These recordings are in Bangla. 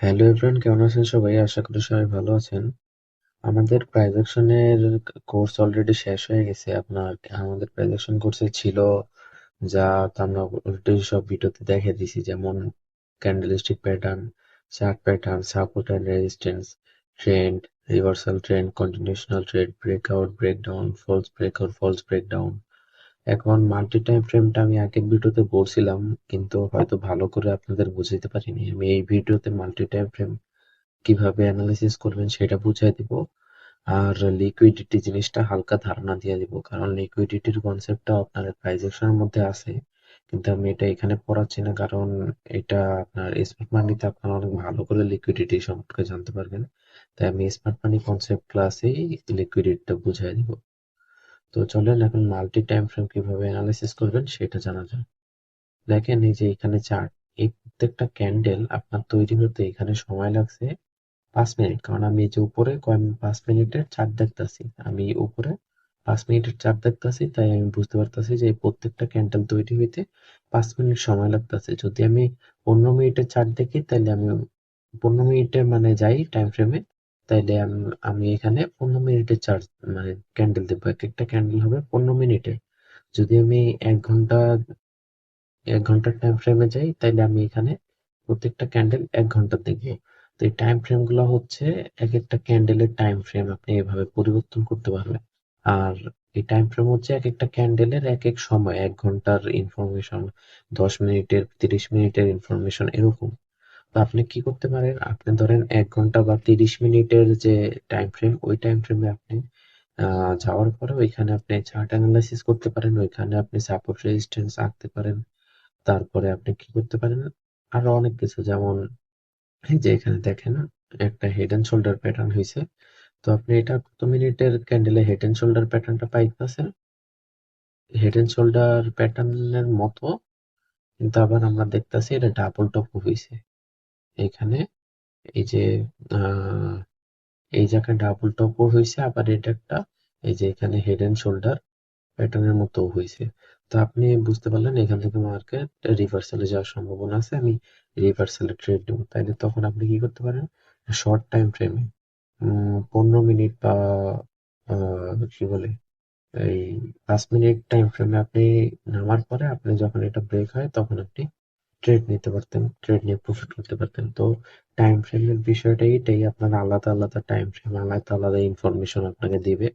হ্যালো এভরিওয়ান, কেমন আছেন সবাই? আশা করি সবাই ভালো আছেন। আমাদের প্রাইজ অ্যাকশনের কোর্স অলরেডি শেষ হয়ে গেছে। আমাদের প্রাইজ অ্যাকশন কোর্সে ছিল যা আমরা অলরেডি সব ভিডিওতে দেখে দিছি, যেমন candlestick pattern, chart pattern, support and resistance, trend, reversal trend, continuational trade, breakout, breakdown, false breakout, false breakdown. এখন মাল্টি টাইম ফ্রেমটা আমি আগের ভিডিওতে বলছিলাম, কিন্তু হয়তো ভালো করে আপনাদের বুঝাইতে পারিনি। আমি এই ভিডিওতে মাল্টি টাইম ফ্রেম কিভাবে অ্যানালাইসিস করবেন সেটা বুঝাই দিব। আর লিকুইডিটি জিনিসটা হালকা ধারণা দিয়ে দিব, কারণ লিকুইডিটির কনসেপ্টটা আপনার প্রাইজেশনের মধ্যে আছে, কিন্তু আমি এটা এখানে পড়াচ্ছি না, কারণ এটা আপনার স্মার্ট মানিতে আপনারা অনেক ভালো করে লিকুইডিটি সম্পর্কে জানতে পারবেন। তাই আমি স্মার্ট মানি কনসেপ্ট ক্লাসেই লিকুইডিটিটা বুঝাই দিব। তো চলেন এখন মাল্টি টাইম ফ্রেম কিভাবে অ্যানালাইসিস করবেন সেটা জানা যাক। দেখেন এই যে এখানে চার্ট, এই প্রত্যেকটা ক্যান্ডেল আপনার তৈরি হতে এখানে সময় লাগছে 5 মিনিট, কারণ আমি এই যে উপরে 5 মিনিটের চার্ট দেখতাছি, আমি উপরে 5 মিনিটের চার্ট দেখতাছি, তাই আমি বুঝতে পারতাছি যে এই প্রত্যেকটা ক্যান্ডেল তৈরি হইতে 5 মিনিট সময় লাগতাছে। যদি আমি 15 মিনিটের চার্ট দেখি, তাহলে আমি 15 মিনিটের মানে যাই টাইম ফ্রেমে, তাইলে আমি এখানে 15 মিনিটের চার্ট মানে ক্যান্ডেল দেখবো। এক একটা ক্যান্ডেল হবে 15 মিনিটের। যদি আমি 1 ঘন্টা 1 ঘন্টার টাইম ফ্রেমে যাই, তাইলে আমি এখানে প্রত্যেকটা ক্যান্ডেল 1 ঘন্টা দেখবো। তো এই টাইম ফ্রেম গুলো হচ্ছে এক একটা ক্যান্ডেলের টাইম ফ্রেম আপনি এভাবে পরিবর্তন করতে পারবেন। আর এই টাইম ফ্রেম হচ্ছে এক একটা ক্যান্ডেলের এক এক সময়, 1 ঘন্টার ইনফরমেশন, 10 মিনিটের, 30 মিনিটের ইনফরমেশন, এরকম। তো আপনি কি করতে পারেন, আপনি ধরেন 1 ঘন্টা বা 30 মিনিটের যে টাইম ফ্রেম, ওই টাইম ফ্রেমে আপনি যাওয়ার পরে ওইখানে আপনি চার্ট অ্যানালাইসিস করতে পারেন, ওইখানে আপনি সাপোর্ট রেজিস্ট্যান্স আঁকতে পারেন। তারপরে আপনি কি করতে পারেন, আরো অনেক কিছু, যেমন এই যে এখানে দেখেন একটা হেড এন্ড শোল্ডার প্যাটার্ন হয়েছে। তো আপনি এটা কত মিনিটের ক্যান্ডেলে হেড এন্ড শোল্ডার প্যাটার্নটা পাইতেছেন, হেড এন্ড শোল্ডার প্যাটার্নের মতো, কিন্তু আবার আমরা দেখতেছি এটা ডাবল টপ হয়েছে এখানে। এই যে আহ এই জায়গায় ডাবল টপও হয়েছে, আবার এটা একটা এই যে এখানে হেড এন্ড শোল্ডার প্যাটার্নের মতো হয়েছে। তো আপনি বুঝতে পারলেন এখান থেকে মার্কেট রিভার্সালে যাওয়ার সম্ভাবনা আছে, আমি রিভার্সালে ট্রেড নেব। তাইলে তখন আপনি কি করতে পারেন, শর্ট টাইম ফ্রেমে 15 মিনিট বা কি বলে এই 5 মিনিট টাইম ফ্রেমে আপনি নামার পরে আপনি যখন এটা ব্রেক হয় তখন আপনি ট্রেড নিতে পারতেন, ট্রেড নিয়ে প্রফিট করতে পারতেন। তো টাইম ফ্রেমের বিষয়টা এটাই, আপনার আলাদা আলাদা টাইম ফ্রেম, আলাদা আলাদা ইনফরমেশন আপনাকে দিবে।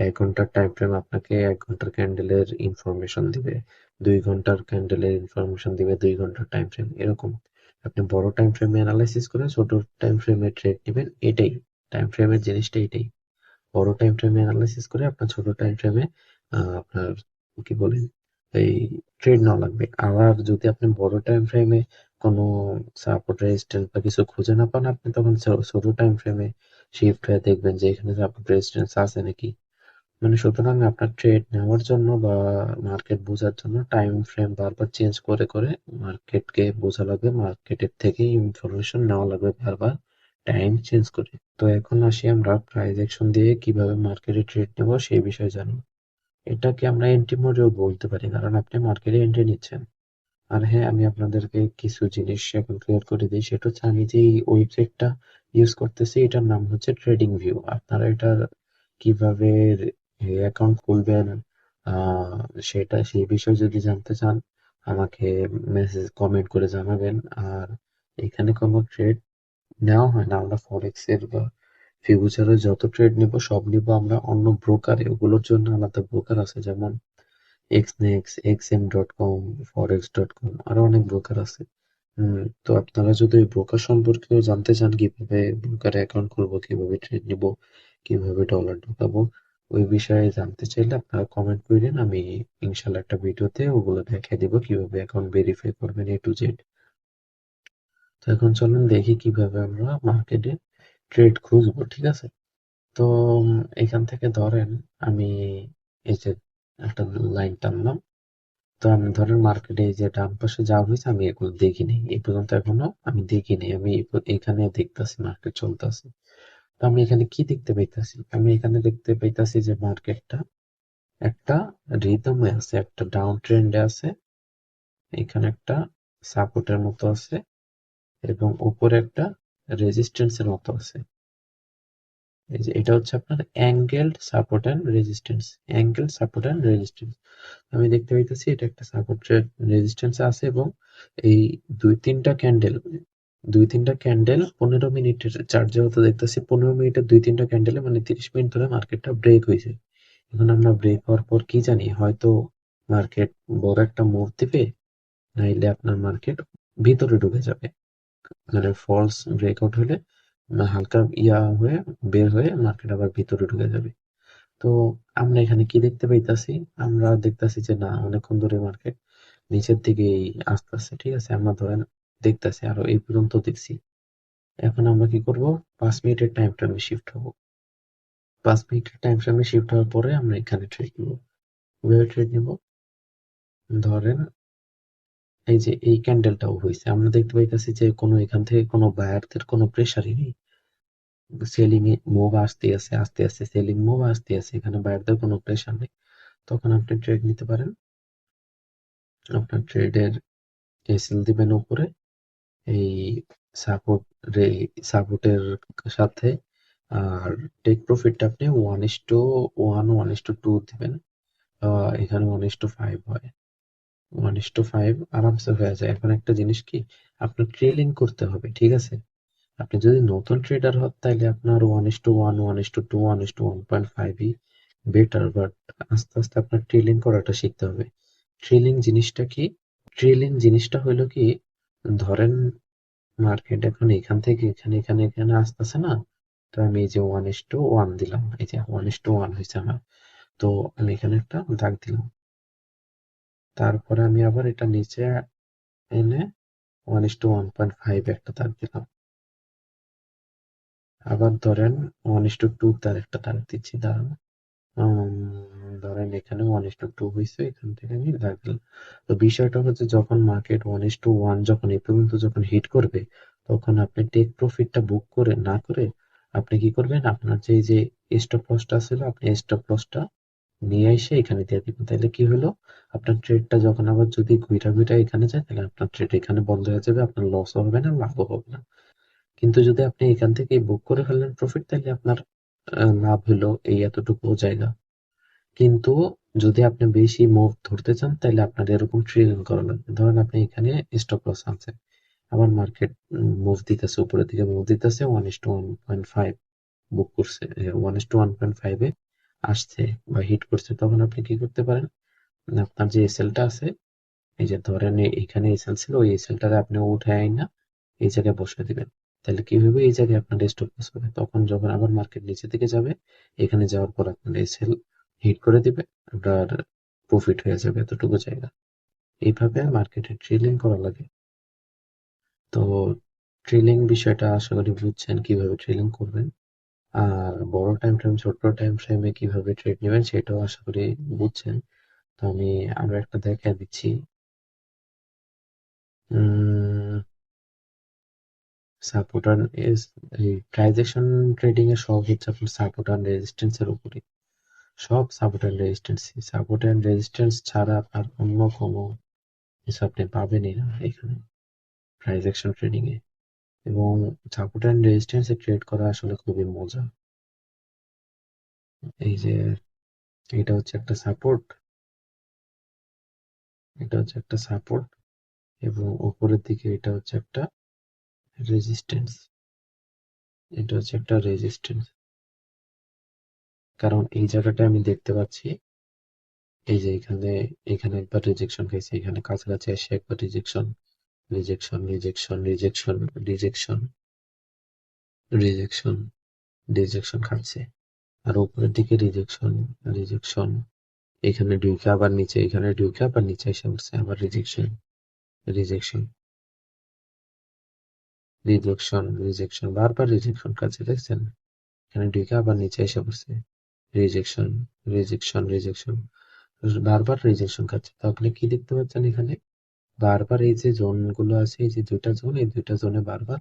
1 ঘন্টার টাইম ফ্রেম আপনাকে 1 ঘন্টার ক্যান্ডেলের ইনফরমেশন দিবে, 2 ঘন্টার ক্যান্ডেলের ইনফরমেশন দিবে 2 ঘন্টার টাইম ফ্রেম, এরকম। আপনি বড় টাইম ফ্রেমে অ্যানালাইসিস করে ছোট টাইম ফ্রেমে ট্রেড নেবেন, এটাই টাইম ফ্রেমের জিনিসটা, এটাই। বড় টাইম ফ্রেমে অ্যানালাইসিস করে আপনার ছোট টাইম ফ্রেমে আপনার কি বলে এই ট্রেড নেওয়া লাগবে। আবার যদি আপনি বড় টাইম ফ্রেমে কোনো সাপোর্ট রেজিস্ট্যান্স বা কিছু খুঁজে না পান, আপনি তখন ছোট টাইম ফ্রেমে শিফট হয়ে দেখবেন যে এখানে সাপোর্ট রেজিস্ট্যান্স আছে নাকি। মানে সুতরাং আপনার ট্রেড নেওয়ার জন্য বা মার্কেট বোঝার জন্য টাইম ফ্রেম বারবার চেঞ্জ করে করে মার্কেটকে বোঝা লাগবে, মার্কেটের থেকে ইনফরমেশন নেওয়া লাগবে বারবার, টাইম চেঞ্জ করে। তো এখন আসি আমরা প্রাইস অ্যাকশন দিয়ে কিভাবে মার্কেটে ট্রেড নেব সেই বিষয়ে জানবো। এটাকে আমরা এন্ট্রি মোডেও বলতে পারি, কারণ আপনি মার্কেটে এন্ট্রি নিচ্ছেন। আর হ্যাঁ, আমি আপনাদেরকে কিছু জিনিস এখন ক্লিয়ার করে দিই, সেটা হচ্ছে আমি যে ওয়েবসাইটটা ইউজ করতেছি এটার নাম হচ্ছে ট্রেডিং ভিউ। আপনারা এটা কিভাবে অ্যাকাউন্ট খুলবেন সেটা, সেই বিষয়ে যদি জানতে চান আমাকে মেসেজ কমেন্ট করে জানাবেন। আর এখানে কোনো ট্রেড নেওয়া হয় না, আমরা ফরেক্স এর বা ফিউচারের যত ট্রেড নিব সব নিব আমরা অন্য ব্রোকারে, ওগুলোর জন্য আলাদা ব্রোকার আছে, যেমন এক্সনেক্স, এক্সএম.কম, ফরেক্স.কম, আরো অনেক ব্রোকার আছে। তো আপনারা যদি ওই ব্রোকার সম্পর্কেও জানতে চান, কিভাবে ব্রোকারে অ্যাকাউন্ট খুলবো, কিভাবে ট্রেড নিব, কিভাবে ডলার ঢোকাবো, ওই বিষয়ে জানতে চাইলে আপনারা কমেন্ট করেন, আমি ইনশাল্লাহ একটা ভিডিওতে ওগুলো দেখিয়ে দিব কিভাবে অ্যাকাউন্ট ভেরিফাই করবেন A to Z। তো এখন চলুন দেখি কিভাবে আমরা মার্কেটে ট্রেড খুঁজবো, ঠিক আছে? তো এখান থেকে ধরেন আমি এই যে একটা লাইন টানলাম। তো আমি ধরেন মার্কেটে এই যে ডান পাশে যা হয়েছে আমি এগুলো দেখিনি এই পর্যন্ত, এখনো আমি দেখিনি, আমি এখানে দেখতাছি মার্কেট চলতেছে। তো আমি এখানে কি দেখতে পাইতাছি, আমি এখানে দেখতে পাইতাছি যে মার্কেটটা একটা রিদমে আছে, একটা ডাউন ট্রেন্ডে আছে, এখানে একটা সাপোর্টের মতো আছে, এবং উপরে একটা রেজিস্ট্যান্সের মতো আছে। এই যে এটা হচ্ছে আপনার angled support and resistance, angle support and resistance. আমি দেখতে পাইতেছি এটা একটা সাপোর্ট রেজিস্ট্যান্স আছে, এবং এই দুই তিনটা ক্যান্ডেল, 15 মিনিটের চার্জে হতে দেখতেছি, 15 মিনিটের 2-3টা ক্যান্ডেলে মানে 30 মিনিট ধরে মার্কেটটা ব্রেক হয়েছে। এখন আমরা ব্রেক হওয়ার পর কি জানি, হয়তো মার্কেট বড় একটা মুভ দিবে, নাইলে আপনার মার্কেট ভিতরে ঢুকে যাবে। মানে ফলস ব্রেকআউট হলে হালকা হয়ে বের হয়ে মার্কেট আবার ভিতরে ঢুকে যাবে। তো আমরা এখানে কি দেখতে পাইতাছি, আমরা দেখতাছি যে না, অনেকক্ষণ ধরে মার্কেট নিচের দিকেই আসতেছে। ঠিক আছে, আমরা ধরেন দেখতাছি আরো এই পর্যন্ত দেখছি। এখন আমরা কি করব, 5 মিনিটের টাইম ফ্রেমে শিফট হবো। 5 মিনিটের টাইম ফ্রেমে শিফট হওয়ার পরে আমরা এখানে ট্রেড নিব। কিভাবে ট্রেড নিব, ধরেন এই যে এই ক্যান্ডেলটাও হয়েছে, আমরা দেখতে পাইতেছি যে কোনো এখান থেকে কোনো বায়ারদের কোনো প্রেসারই নেই। সেলিং এ মুভ আসতে আছে, আস্তে আস্তে সেলিং মুভ আসতে আছে, এখানে বায়ারদের কোনো প্রেসার নেই। তখন আপনি ট্রেড নিতে পারেন। আপনার ট্রেডের এসএল দিবেন উপরে, এই সাপোর্ট রে সাপোর্টের সাথে, আর টেক প্রফিটটা আপনি 1:1, 1:2 দিবেন। এখানে 1:5 হয়, 1:5 আরামসে হয়ে যায়। এখন একটা জিনিস কি, আপনার ট্রেলিং করতে হবে, ঠিক আছে? আপনি যদি নতুন ট্রেডার হন তাহলে আপনার 1:1, 1:2, 1:1.5ই বেটার, বাট আস্তে আস্তে আপনার ট্রেলিং করাটা শিখতে হবে। ট্রেলিং জিনিসটা কি? ট্রেলিং জিনিসটা হইলো কি, ধরেন মার্কেট এখন এখান থেকে এখানে এখানে এখানে আসতেছে না, তো আমি এই যে 1:1 দিলাম, এই যে 1:1 হয়েছে আমার, তো আমি এখানে একটা দাগ দিলাম, তারপরে আমি আবার এটা নিচে এনে 1:1.5 একটা দাগ দিলাম, আবার ধরেন 1:2 তার একটা দাগ দিচ্ছি, দাঁড়ান। ধরেন এখানে 1:2 হয়েছে, এখান থেকে আমি দাগ দিলাম। তো বিষয়টা হচ্ছে, যখন মার্কেট 1:1 যখন এই পর্যন্ত যখন হিট করবে, তখন আপনি টেক প্রফিটটা বুক করে না করে আপনি কি করবেন, আপনার যে স্টপ লসটা ছিল, আপনি স্টপ লসটা নিয়ে এসে এখানে দিয়ে দিবেন। তাহলে কি হলো, আপনার ট্রেডটা যখন আবার যদি ঘুইরা ঘুইরা এখানে যায়, তাহলে আপনার ট্রেড এখানে বন্ধ হয়ে যাবে, আপনার লসও হবে না, লাভও হবে না। কিন্তু যদি আপনি এখান থেকে বুক করে ফেললেন প্রফিট, তাহলে আপনার লাভ হলো এই এতটুকু জায়গা। কিন্তু যদি আপনি বেশি মুভ ধরতে চান, তাহলে আপনার এরকম ট্রেডিং করা লাগবে। ধরেন আপনি এখানে স্টপ লস আছে, আবার মার্কেট মুভ দিতেছে, উপরের দিকে মুভ দিতেছে, 1:1.5 বুক করছে, 1:1.5 এ আসছে বা হিট করছে, তখন আপনি কি করতে পারেন, আপনার যে এসএলটা আছে, এই যে ধরেন এখানে এসএল ছিল, ওই এসএলটারে আপনি উঠায় না এই জায়গায় বসে দিবেন। তাহলে কি হবে, এই জায়গায় আপনার স্টপ লস হবে। তখন যখন আবার মার্কেট নিচে দিকে যাবে, এখানে যাওয়ার পর আপনার এসএল হিট করে দিবে, আপনার প্রফিট হয়ে যাবে এতটুকু জায়গা। এইভাবে মার্কেটে ট্রেডিং করা লাগে। তো ট্রেডিং বিষয়টা আশা করি বুঝছেন, কিভাবে ট্রেডিং করবেন। আর বড় টাইম ফ্রেম, ছোট টাইম ফ্রেমে কিভাবে ট্রেড নেবেন সেটাও আশা করি বুঝছেন। তো আমি আরো একটা দেখা দিচ্ছি। সাপোর্ট আর এই প্রাইস অ্যাকশন ট্রেডিং এর সব হচ্ছে আপনার সাপোর্ট আর রেজিস্ট্যান্স এর উপরে। সব support and resistance, support and resistance ছাড়া আপনার অন্য কোনো কিছু আপনি পাবেনই না এখানে প্রাইস অ্যাকশন ট্রেডিং এ। এবং সাপোর্ট এন্ড রেজিস্ট্যান্স এ ট্রেড করা আসলে খুবই মজা। এই যে এটা হচ্ছে একটা সাপোর্ট, এটা হচ্ছে একটা সাপোর্ট, এবং উপরের দিকে এটা হচ্ছে একটা রেজিস্ট্যান্স, এটা হচ্ছে একটা রেজিস্ট্যান্স। কারণ এই জায়গাটা আমি দেখতে পাচ্ছি, এই যে এখানে, এখানে একবার রিজেকশন খাইছে, এখানে কাছাকাছি এসে একবার rejection, rejection, rejection, rejection, rejection, rejection, rejection খাচ্ছে। আর উপরের দিকে রিজেকশন, রিজেকশন, এখানে ঢুকে আবার নিচে, এখানে ঢুকে আবার নিচে এসে পড়ছে, আবার রিজেকশন, রিজেকশন, রিজেকশন, রিজেকশন, বারবার রিজেকশন খাচ্ছে, দেখছেন? এখানে ঢুকে আবার নিচে এসে পড়ছে, রিজেকশন, রিজেকশন, রিজেকশন, বারবার রিজেকশন খাচ্ছে। তো আপনি কি দেখতে পাচ্ছেন এখানে, বারবার এই যে জোন গুলো আছে, এই যে দুইটা জোন, এই দুইটা জোনে বারবার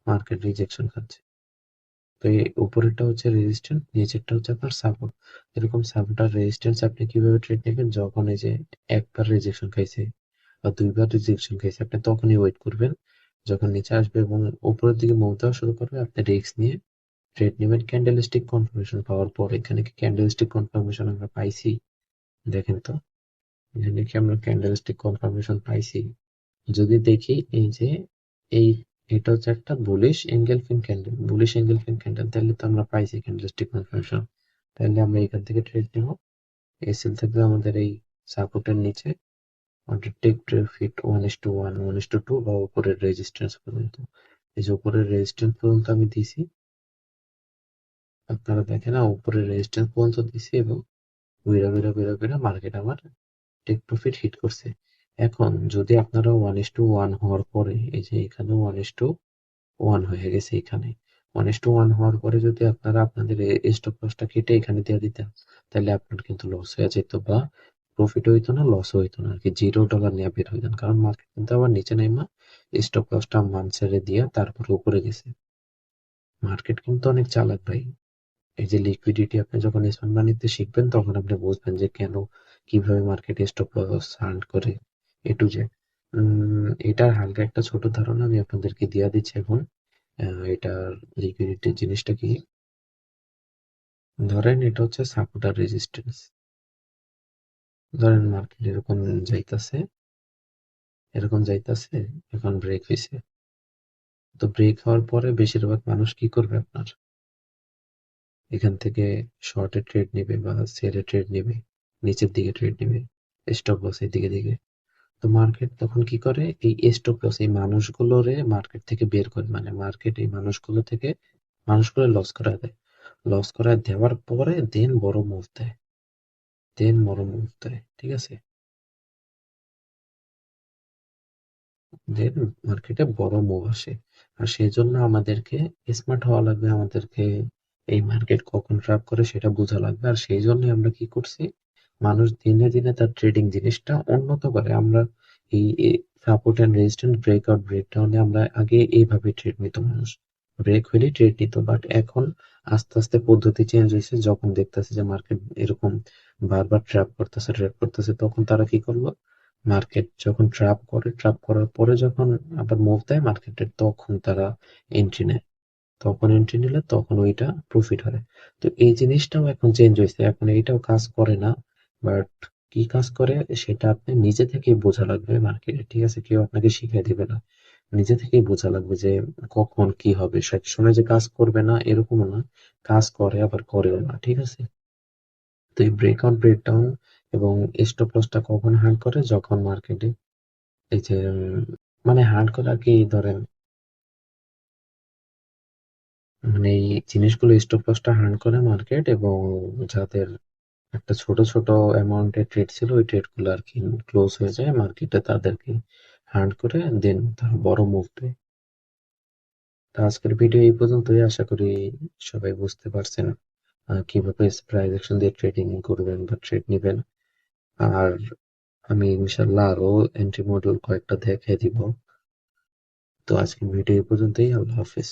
মার্কেট রিজেকশন খাচ্ছে। তো এই উপরেরটা হচ্ছে রেজিস্ট্যান্স, নিচেরটা হচ্ছে আপনার সাপোর্ট। এরকম সাপোর্ট আর রেজিস্ট্যান্স আপনি কিভাবে ট্রেড নেবেন, যখন এই যে একবার রিজেকশন খাইছে বা দুইবার রিজেকশন খাইছে, আপনি তখনই ওয়েট করবেন যখন নিচে আসবে এবং উপরের দিকে মুভ দেওয়া শুরু করবে, আপনি রিস্ক নিয়ে ট্রেড নেবেন ক্যান্ডেলস্টিক কনফার্মেশন পাওয়ার পর। এখানে কি ক্যান্ডেলস্টিক কনফার্মেশন আমরা পাইছি? দেখেন তো, এখানে কি আমরা ক্যান্ডেলস্টিক কনফার্মেশন পাইছি? যদি দেখি, এই যে এই এটা হচ্ছে একটা বুলিশ এঙ্গেলফিন ক্যান্ডেল, তাহলে তো আমরা পাইছি ক্যান্ডেলস্টিক কনফার্মেশন। তাহলে আমরা এখান থেকে ট্রেড নেব। এসএল থাকবে আমাদের এই সাপোর্টের নিচে, আমাদের টেক প্রফিট 1:1, 1:2 বা উপরের রেজিস্ট্যান্স পর্যন্ত। এই যে উপরের রেজিস্ট্যান্স পর্যন্ত আমি দিছি, আপনারা দেখেন উপরের রেজিস্ট্যান্স পর্যন্ত দিছি এবং ঘুরা মার্কেট আমার টেক প্রফিট হিট করছে। এখন যদি আপনারা 1:1 হওয়ার পরে, এই যে এখানে 1:1 হয়ে গেছে, এখানে 1:1 হওয়ার পরে যদি আপনারা আপনাদের স্টপ লসটা কেটে এখানে দিয়ে দিতেন, তাহলে আপনার কিন্তু লস হয়ে যেত, বা প্রফিট হইতো না, লস হইতো না আর কি, $0 নিয়ে বের হইতেন। কারণ মার্কেট কিন্তু আবার নিচে নেমা স্টপ লসটা মান ছেড়ে দিয়ে তারপরে উপরে গেছে। মার্কেট কিন্তু অনেক চালাক ভাই। এই যে লিকুইডিটি, আপনি যখন স্মার্ট মানিতে শিখবেন তখন আপনি বুঝবেন যে কেন, কিভাবে মার্কেট স্টপ লস হান্ট করে, এ টু জেড। এটার হালকা একটা ছোট ধারণা আমি আপনাদেরকে দিয়ে দিচ্ছি এখন। এটার লিকুইডিটি জিনিসটা কি, ধরেন এটা হচ্ছে সাপোর্ট আর রেজিস্ট্যান্স। ধরেন মার্কেট এরকম যাইতাছে, এখন ব্রেক হয়েছে। তো ব্রেক হওয়ার পরে বেশিরভাগ মানুষ কি করবে, আপনার এখান থেকে শর্টে ট্রেড নেবে বা সেলে ট্রেড নেবে, নিচের দিকে ট্রেড নেবে, স্টপ লস এর দিকে দিকে। তো মার্কেট তখন কি করে, এই স্টপ লস এই মানুষগুলোরে মার্কেট থেকে বের করে, মানে মার্কেট এই মানুষগুলো লস করা দেয়। লস করা দেওয়ার পরে দেন বড় মুভ দেয়, ঠিক আছে। দেন মার্কেটে বড় মুভ আসে। আর সেই জন্য আমাদেরকে স্মার্ট হওয়া লাগবে, আমাদেরকে এই মার্কেট কখন ট্র্যাপ করে সেটা বোঝা লাগবে। আর সেই জন্য আমরা কি করছি, মানুষ দিনে দিনে তার ট্রেডিং জিনিসটা উন্নত করে। আমরা এই সাপোর্ট অ্যান্ড রেজিস্ট্যান্স, ব্রেকআউট ব্রেকডাউনে আমরা আগে এইভাবে ট্রেড নিত মানুষ, ব্রেক হলে ট্রেড নিত। বাট এখন আস্তে আস্তে পদ্ধতি চেঞ্জ হয়েছে, যখন দেখতেছে যে মার্কেট এরকম বারবার ট্র্যাপ করতেছে, তখন তারা কি করলো, মার্কেট যখন ট্র্যাপ করার পরে যখন আবার মুভ দেয় মার্কেটের, তখন তারা এন্ট্রি নেয়। তখন এন্ট্রি নিলে তখন ওইটা প্রফিট হয়। তো এই জিনিসটাও এখন চেঞ্জ হয়েছে, এখন এইটাও কাজ করে না। বাট কি কাজ করে সেটা আপনি নিজে থেকেই বোঝা লাগবে মার্কেটে, ঠিক আছে, কেউ আপনাকে শিখিয়ে দিবে না। নিজে থেকেই বোঝা লাগবে যে কখন কি হবে, সব সময় যে কাজ করবে না এরকমও না, কাজ করে আবার করেও না, ঠিক আছে। তো এই ব্রেকআউট ব্রেকডাউন এবং স্টপ লসটা কখন হার্ড করে, যখন মার্কেটে এই যে মানে হার্ড করে আর কি, ধরেন মানে এই জিনিসগুলো স্টপ লসটা হার্ড করে মার্কেট, এবং যাদের একটা ছোট ছোট অ্যামাউন্টের ট্রেড ছিল ওই ট্রেড গুলো আর কি ক্লোজ হয়ে যায় মার্কেটে, তাদেরকে হার্ড করে দেন তারা বড় মুভ দেয়। তো আজকের ভিডিও এই পর্যন্তই, আশা করি সবাই বুঝতে পারছেন কিভাবে প্রাইস অ্যাকশন দিয়ে ট্রেডিং করবেন বা ট্রেড নেবেন। আর আমি ইনশাল্লাহ আরো এন্ট্রি মডিউল কয়েকটা দেখিয়ে দিব। তো আজকের ভিডিও এই পর্যন্তই, আল্লাহ হাফেজ।